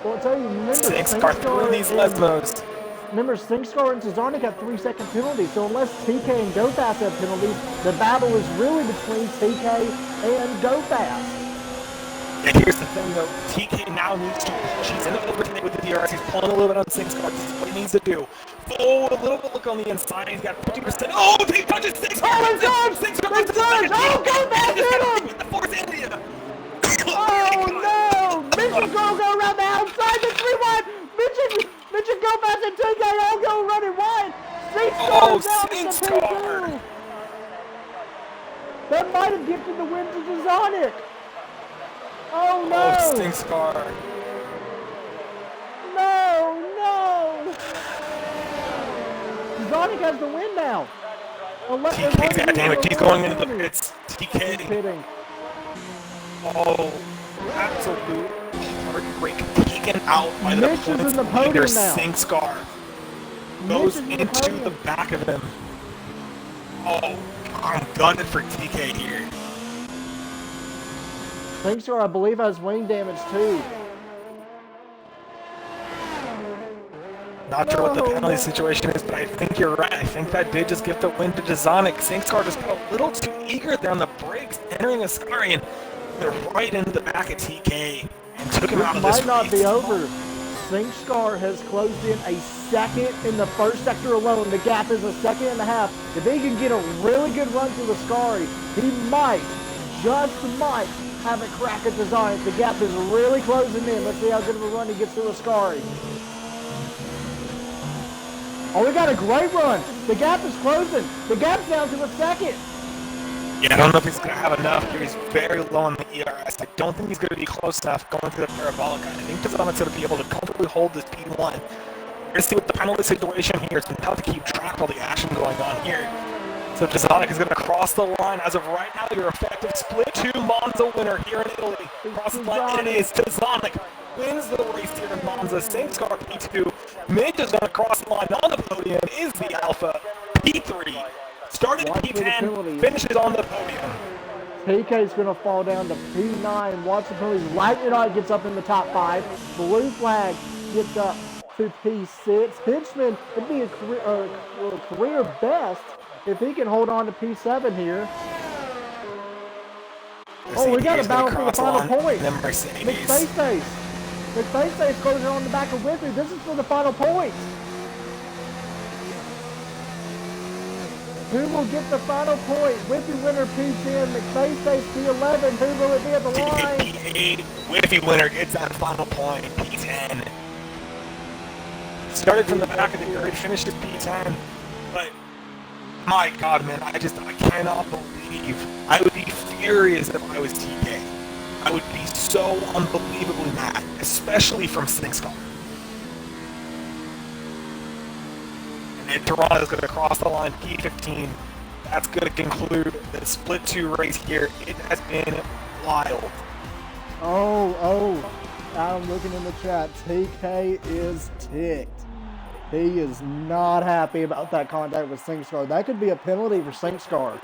Well, I'll tell you, remember, SingScar through these lesmos. Remember, SingScar and Tazonic have 3-second penalties, so unless TK and Go Fast have penalties, the battle is really between TK and Go Fast. And here's the thing, though. TK now needs to push. He's in the overtake with the DRS. He's pulling a little bit on SingScar. This is what he needs to do. Oh, a little bit look on the inside. He's got 50%. Oh, he touches SingScar. Oh, my God! SingScar It's done! Oh, Go Fast hit him! The Force India. Oh, no! Mitch is going to go around the outside. The 3-1. Mitch and Go Fast and TK all go running wide. SingScar. That might have gifted the win to Tazonic. Oh, no. Oh, SingScar. No. Tazonic has the win now. TK's got damage. He's going into the pits. TK. Oh, absolute heartbreak. Taken out by the points leader. SingScar goes into the back of him. Oh, I'm gunning for TK here. SingScar, I believe, has wing damage too. Not sure what the penalty situation is, but I think you're right. I think that did just give the win to Tazonic. SingScar just got a little too eager there on the brakes, entering Ascari, and they're right into the back of TK and took him out of this race. Might not be over. SingScar has closed in a second in the first sector alone. The gap is a 1.5 seconds. If he can get a really good run through Ascari, he might, just might, have a crack at Tazonic. The gap is really closing in. Let's see how good of a run he gets through Ascari. Oh, we got a great run. The gap is closing. The gap's down to a second. Yeah, I don't know if he's going to have enough here. He's very low on the ERS. I don't think he's going to be close enough going through the parabolic. I think Tazana's going to be able to comfortably hold this P1. We're going to see what the penalty situation here is and how to keep track of all the action going on here. So Tazanic is going to cross the line. As of right now, your effective split 2 Monza winner here in Italy. Crosses the line, and it is Tazanic. Wins the race here in Monza. Same scar P2. Midge is going to cross the line on the podium. Is the Alpha P3. Started P10, finishes on the podium. TK is going to fall down to P9. Watch the penalties. Lightning Rod gets up in the top 5. Blue Flag gets up to P6. Hitchman would be a career best if he can hold on to P7 here. Oh, we got a battle for the final point. McFaceface. McFaceface closing on the back of Whitney. This is for the final point. Who will get the final point? Whippy winner P10, McFaceface P11. Who will it be at the line? P8, Whippy winner gets that final point. P10. Started from the back of the grid, finished at P10. But my God, man, I cannot believe. I would be furious if I was TK. I would be so unbelievably mad, especially from Sixcar. And Toronto's going to cross the line, P15. That's going to conclude the split 2 race here. It has been wild. I'm looking in the chat. TK is ticked. He is not happy about that contact with Sixcar. That could be a penalty for Sixcar.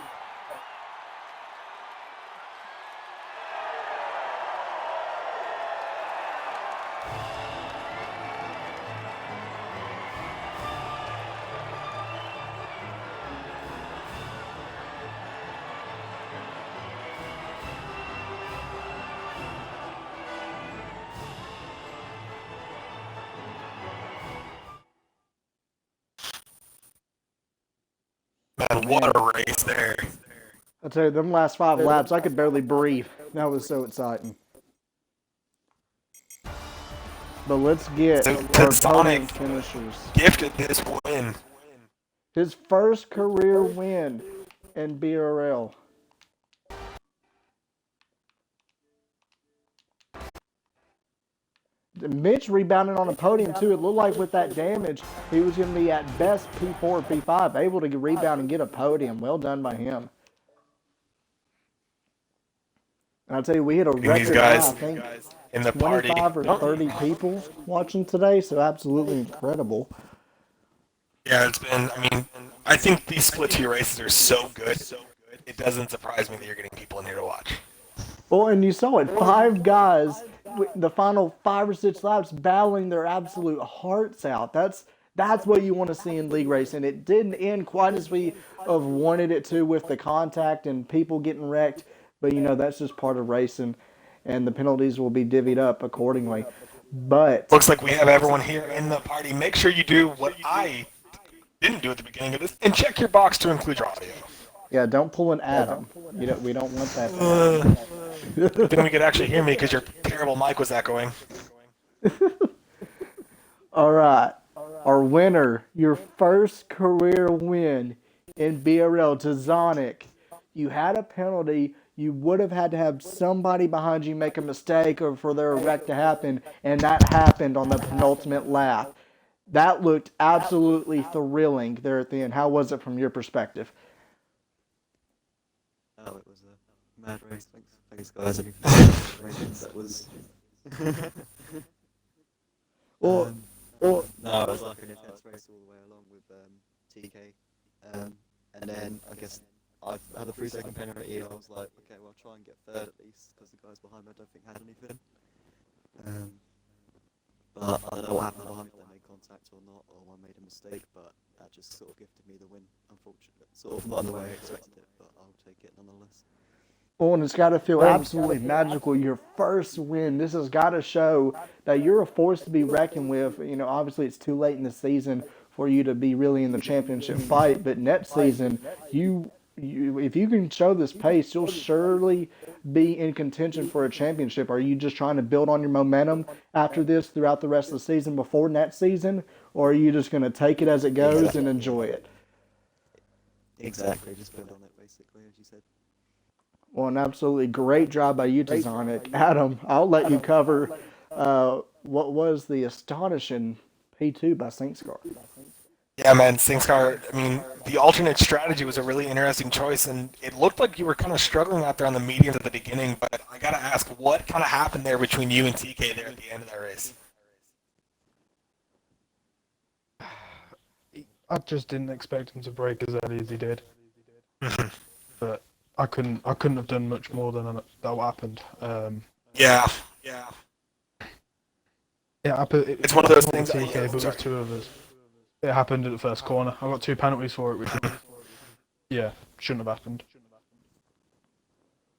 Man, what a race there. I tell you, them last 5 laps, I could barely breathe. That was so exciting. But let's get our podium finishers. Gifted this win. His first career win in BRL. Mitch rebounded on the podium too. It looked like with that damage, he was going to be at best P4 or P5, able to rebound and get a podium. Well done by him. And I'll tell you, we hit a record high, I think, in the 25 or 30 people watching today, so absolutely incredible. Yeah, it's been, I think these split 2 races are so good. It doesn't surprise me that you're getting people in here to watch. Well, and you saw it, 5 guys, the final 5 or 6 laps, battling their absolute hearts out. That's what you want to see in league racing. It didn't end quite as we have wanted it to with the contact and people getting wrecked, but that's just part of racing, and the penalties will be divvied up accordingly. But looks like we have everyone here in the party. Make sure you do what I didn't do at the beginning of this, and check your box to include your audio. Yeah, don't pull an Adam. We don't want that. Then we could actually hear me because your terrible mic was echoing. All right. Our winner, your first career win in BRL, Tazonic. You had a penalty. You would have had to have somebody behind you make a mistake or for their wreck to happen, and that happened on the penultimate lap. That looked absolutely thrilling there at the end. How was it from your perspective? Oh, it was a mad race. Thanks guys. That was. No, it was like an intense race all the way along with TK, and then I guess I had a 3-second penalty. I was like, okay, well I'll try and get third at least because the guys behind me I don't think had anything. But I don't know what happened behind me, if they made contact or not, or I made a mistake, but that just sort of gifted me the win, unfortunately. Sort of not in the way I expected it, but I'll take it nonetheless. Oh, and it's got to feel absolutely magical. Your first win. This has got to show that you're a force to be reckoned with. Obviously it's too late in the season for you to be really in the championship fight, but next season you if you can show this pace, you'll surely be in contention for a championship. Are you just trying to build on your momentum after this throughout the rest of the season before next season, or are you just going to take it as it goes and enjoy it? Exactly, just build on it, basically, as you said. Well, an absolutely great job by you, Tazonic. Adam, I'll let you cover what was the astonishing P2 by Saint Scar. Yeah, man, SingStar, I mean, the alternate strategy was a really interesting choice, and it looked like you were kind of struggling out there on the mediums at the beginning, but I got to ask, what kind of happened there between you and TK there at the end of that race? I just didn't expect him to break as early as he did. But I couldn't have done much more than that happened. Yeah. It's one of those things. TK, but with two of us. It happened at the first corner. I got 2 penalties for it, which shouldn't have happened.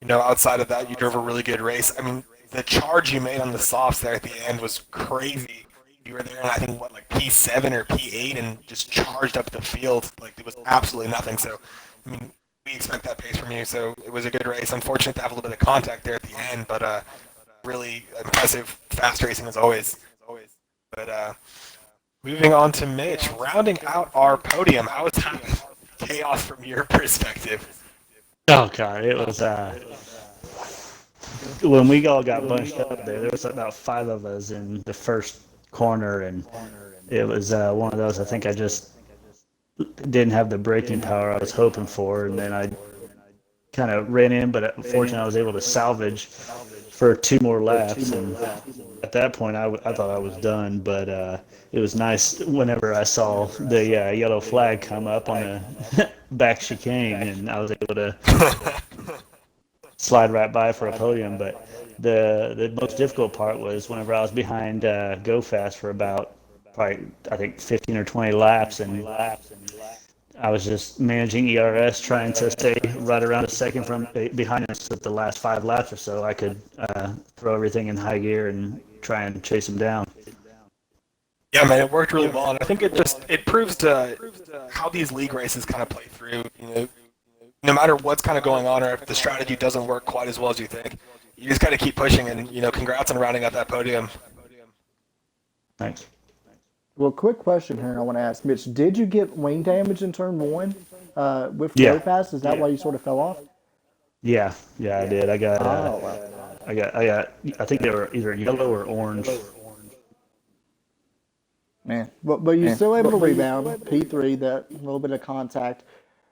You know, outside of that, you drove a really good race. I mean, the charge you made on the softs there at the end was crazy. You were there in, I think, like P7 or P8 and just charged up the field. Like, it was absolutely nothing. So, I mean, we expect that pace from you. So, it was a good race. Unfortunate to have a little bit of contact there at the end, but really impressive, fast racing as always. But moving on to Mitch, rounding out our podium. How was that chaos from your perspective? Oh God, it was when we all got bunched up there. There was about 5 of us in the first corner, and it was one of those. I think I just didn't have the braking power I was hoping for, and then I kind of ran in, but unfortunately I was able to salvage for 2 more laps, and at that point I thought I was done, but it was nice whenever I saw the yellow flag come up on the back chicane, and I was able to slide right by for a podium. But the most difficult part was whenever I was behind Go Fast for about probably, I think, 15 or 20 laps, and I was just managing ERS, trying to stay right around a second from behind us at the last 5 laps or so. I could throw everything in high gear and try and chase him down. Yeah, man, it worked really well, and I think it proves how these league races kind of play through. You know, no matter what's kind of going on, or if the strategy doesn't work quite as well as you think, you just got to keep pushing. And congrats on rounding out that podium. Thanks. Well, quick question here I want to ask Mitch. Did you get wing damage in turn 1 with Go Fast? Is that why you sort of fell off? Yeah, I did. I got I think they were either yellow or orange. Man, but you're still able to rebound. P3, that little bit of contact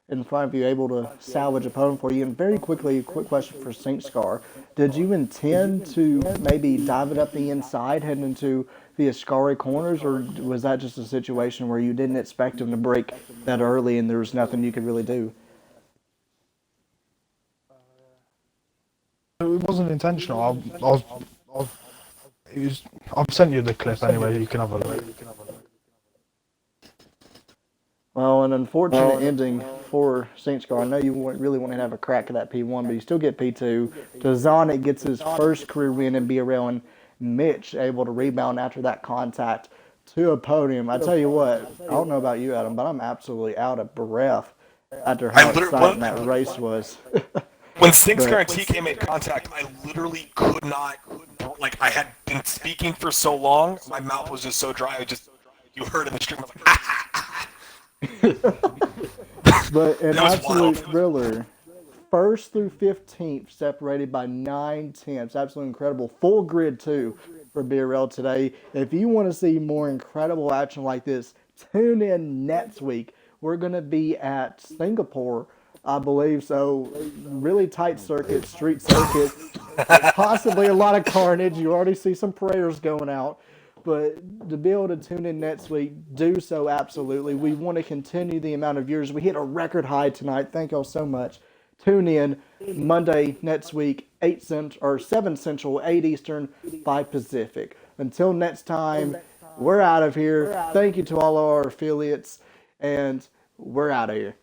in front of you, able to salvage a podium for you. And very quickly, a quick question for Saint Scar. Did you intend to maybe dive it up the inside, heading into the Ascari corners, or was that just a situation where you didn't expect him to break that early and there was nothing you could really do? It wasn't intentional. I've sent you the clip anyway. You can have a look. Well, an unfortunate ending for Saint Scar. I know you really want to have a crack at that P1, but you still get P2. Tazonic gets his first career win in BRL, and Mitch able to rebound after that contact to a podium. I tell you what, I don't know about you, Adam, but I'm absolutely out of breath after how exciting that race was. When SingScar and TK made contact, I literally could not, like, I had been speaking for so long, my mouth was just so dry, you heard in the stream, I was like, ah. But an absolute thriller. 1st through 15th separated by 9/10. Absolutely incredible. Full grid, too, for BRL today. If you want to see more incredible action like this, tune in next week. We're going to be at Singapore, I believe. So, really tight circuit, street circuit. Possibly a lot of carnage. You already see some prayers going out. But to be able to tune in next week, do so absolutely. We want to continue the amount of viewers. We hit a record high tonight. Thank y'all so much. Tune in Monday next week, 7 Central, 8 Eastern, 5 Pacific. Until next time, we're out of here. Thank you to all our affiliates, and we're out of here.